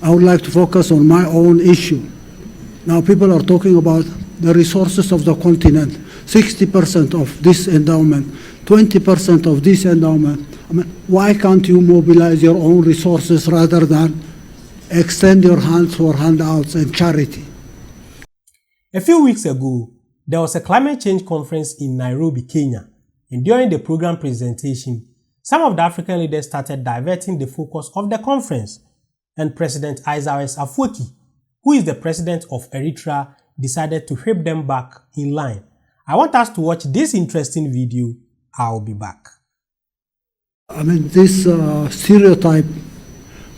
I would like to focus on my own issue. Now people are talking about the resources of the continent, 60% of this endowment, 20% of this endowment. I mean, why can't you mobilize your own resources rather than extend your hands for handouts and charity? A few weeks ago, there was a climate change conference in Nairobi, Kenya, and during the program presentation, some of the African leaders started diverting the focus of the conference, and President Isaias Afwerki, who is the President of Eritrae, decided to whip them back in line. I want us to watch this interesting video. I'll be back. I mean, this stereotype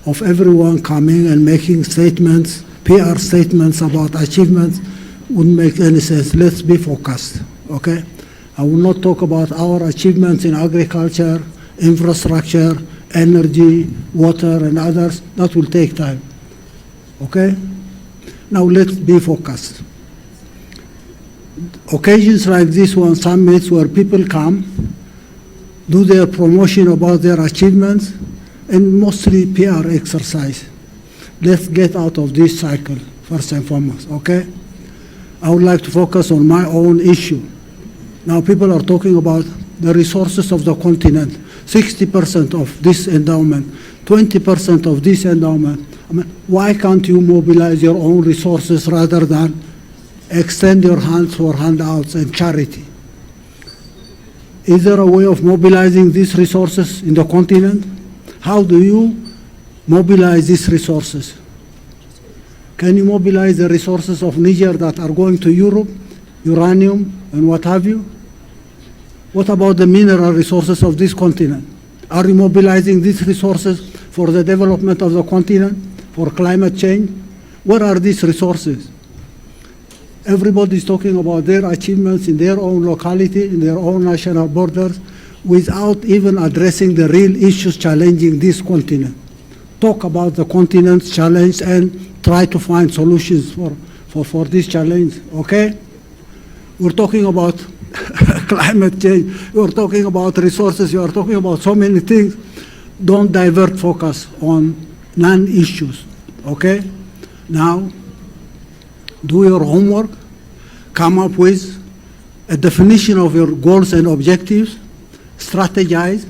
of everyone coming and making statements, PR statements about achievements, wouldn't make any sense. Let's be focused, okay? I will not talk about our achievements in agriculture, infrastructure, energy, water, and others. That will take time, okay? Now let's be focused. Occasions like this one, summits where people come, do their promotion about their achievements, and mostly PR exercise. Let's get out of this cycle, first and foremost, okay? I would like to focus on my own issue. Now people are talking about the resources of the continent, 60% of this endowment, 20% of this endowment. I mean, why can't you mobilize your own resources rather than extend your hands for handouts and charity? Is there a way of mobilizing these resources in the continent? How do you mobilize these resources? Can you mobilize the resources of Niger that are going to Europe, uranium and what have you? What about the mineral resources of this continent? Are you mobilizing these resources for the development of the continent, for climate change? Where are these resources? Everybody is talking about their achievements in their own locality, in their own national borders, without even addressing the real issues challenging this continent. Talk about the continent's challenge and try to find solutions for this challenge, okay? We're talking about climate change, you're talking about resources, you are talking about so many things. Don't divert focus on non-issues, okay? Now, do your homework, come up with a definition of your goals and objectives, strategize,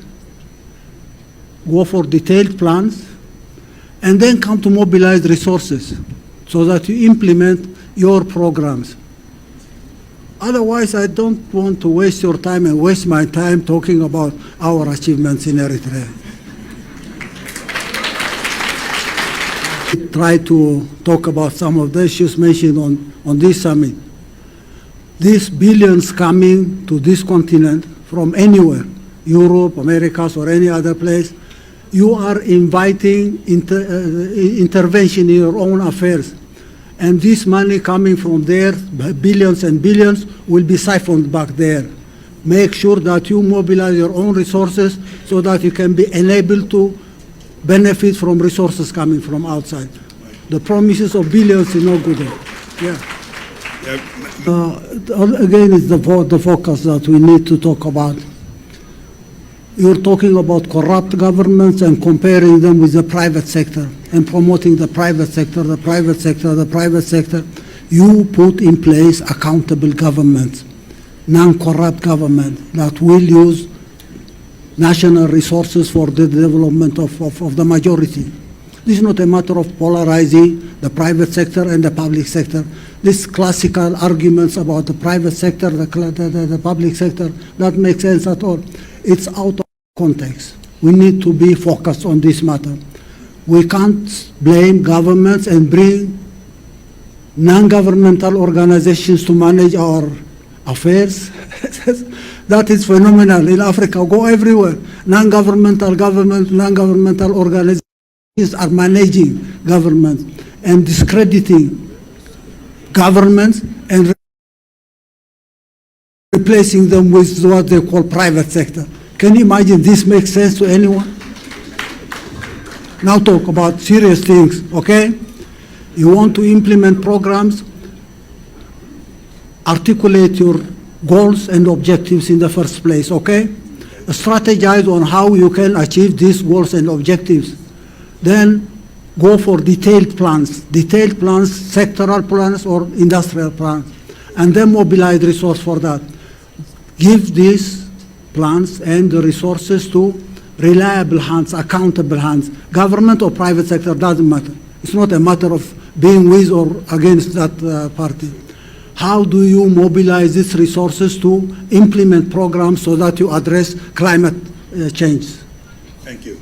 go for detailed plans, and then come to mobilize resources so that you implement your programs. Otherwise, I don't want to waste your time and waste my time talking about our achievements in Eritrea. Try to talk about some of the issues mentioned on this summit. These billions coming to this continent from anywhere, Europe, Americas, or any other place, you are inviting intervention in your own affairs. And this money coming from there, billions and billions, will be siphoned back there. Make sure that you mobilize your own resources so that you can be enabled to benefit from resources coming from outside. The promises of billions is no good. Again, it's the focus that we need to talk about. You're talking about corrupt governments and comparing them with the private sector and promoting the private sector, the private sector, the private sector. You put in place accountable governments, non-corrupt government that will use national resources for the development of the majority. This is not a matter of polarizing the private sector and the public sector. These classical arguments about the private sector, the public sector, that makes sense at all. It's out of context. We need to be focused on this matter. We can't blame governments and bring non-governmental organizations to manage our affairs. That is phenomenal in Africa. Go everywhere. Non-governmental organizations are managing governments and discrediting governments and replacing them with what they call private sector. Can you imagine this makes sense to anyone? Now talk about serious things, okay? You want to implement programs, articulate your goals and objectives in the first place, okay? Strategize on how you can achieve these goals and objectives. Then go for detailed plans, sectoral plans or industrial plans, and then mobilize resource for that. Give these plans and the resources to reliable hands, accountable hands. Government or private sector doesn't matter. It's not a matter of being with or against that party. How do you mobilize these resources to implement programs so that you address climate change? Thank you.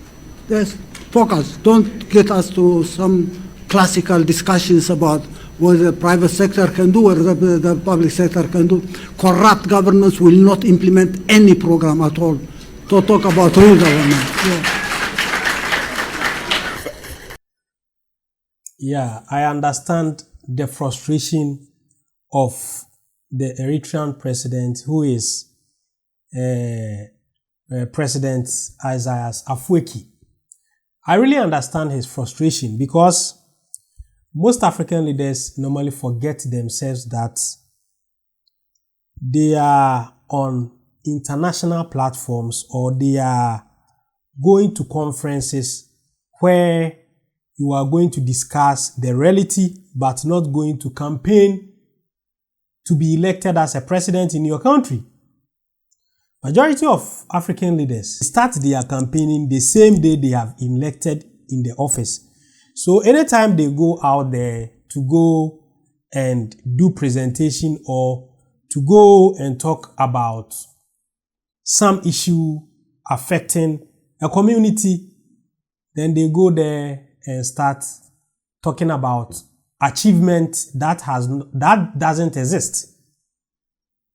Yes, focus. Don't get us to some classical discussions about what the private sector can do or the public sector can do. Corrupt governments will not implement any program at all. To talk about real government. Yeah, I understand the frustration of the Eritrean president, who is President Isaias Afwerki. I really understand his frustration because most African leaders normally forget themselves that they are on international platforms or they are going to conferences where you are going to discuss the reality but not going to campaign to be elected as a president in your country. Majority of African leaders start their campaigning the same day they have elected in the office. So anytime they go out there to go and do presentation or to go and talk about some issue affecting a community, then they go there and start talking about achievement that doesn't exist.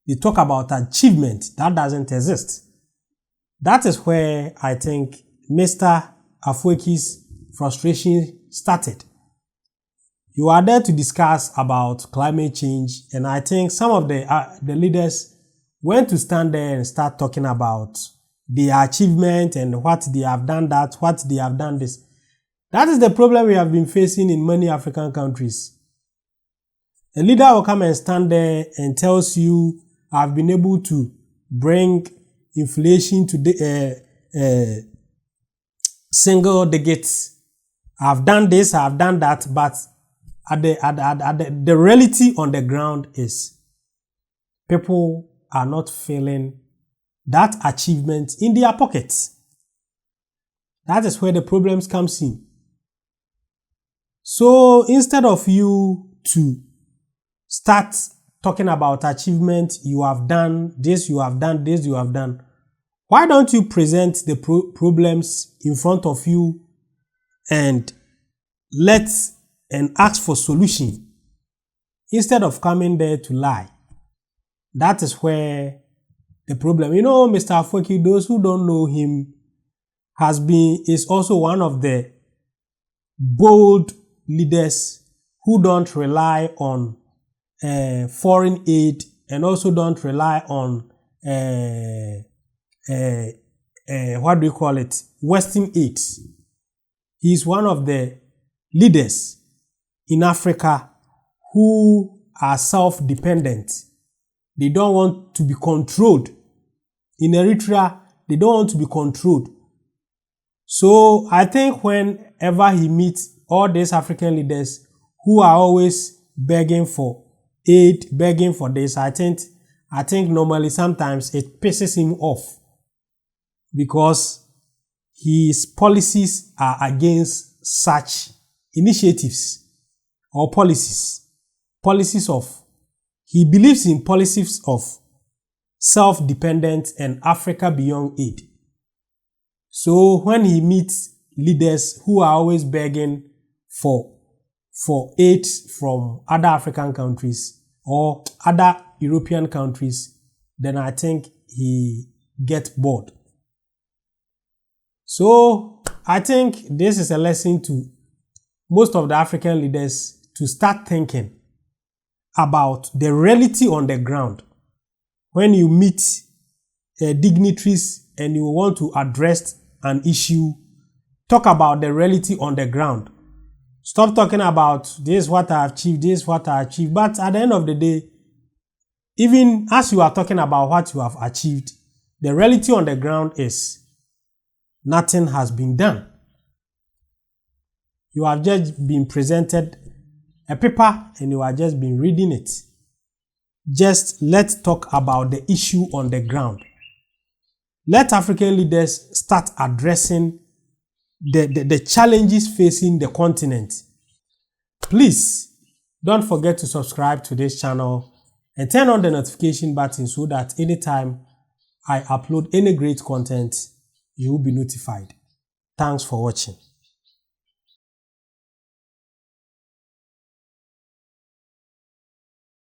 They talk about achievement that doesn't exist. That is where I think Mr. Afwerki's frustration started. You are there to discuss about climate change, and I think some of the leaders went to stand there and start talking about their achievement and what they have done that, what they have done this. That is the problem we have been facing in many African countries. A leader will come and stand there and tells you, I've been able to bring inflation to the single digits. I've done this, I've done that, but the reality on the ground is people are not feeling that achievement in their pockets. That is where the problems comes in. So instead of you to start talking about achievement, you have done this, you have done this, you have done, why don't you present the problems in front of you and ask for solution instead of coming there to lie? That is where the problem. You know, Mr. Afwerki, those who don't know him, is also one of the bold leaders who don't rely on foreign aid and also don't rely on Western aid. He's one of the leaders in Africa who are self-dependent. They don't want to be controlled. In Eritrea, they don't want to be controlled. So I think whenever he meets all these African leaders who are always begging for aid, begging for this, I think normally sometimes it pisses him off because his policies are against such initiatives or policies of, he believes in policies of self-dependence and Africa beyond aid. So when he meets leaders who are always begging for aid from other African countries or other European countries, then I think he gets bored. So I think this is a lesson to most of the African leaders to start thinking about the reality on the ground. When you meet dignitaries and you want to address an issue, talk about the reality on the ground. Stop talking about this is what I achieved, this is what I achieved. But at the end of the day, even as you are talking about what you have achieved, the reality on the ground is nothing has been done. You have just been presented a paper and you have just been reading it. Just let's talk about the issue on the ground. Let African leaders start addressing the challenges facing the continent. Please don't forget to subscribe to this channel and turn on the notification button so that anytime I upload any great content, you will be notified. Thanks for watching.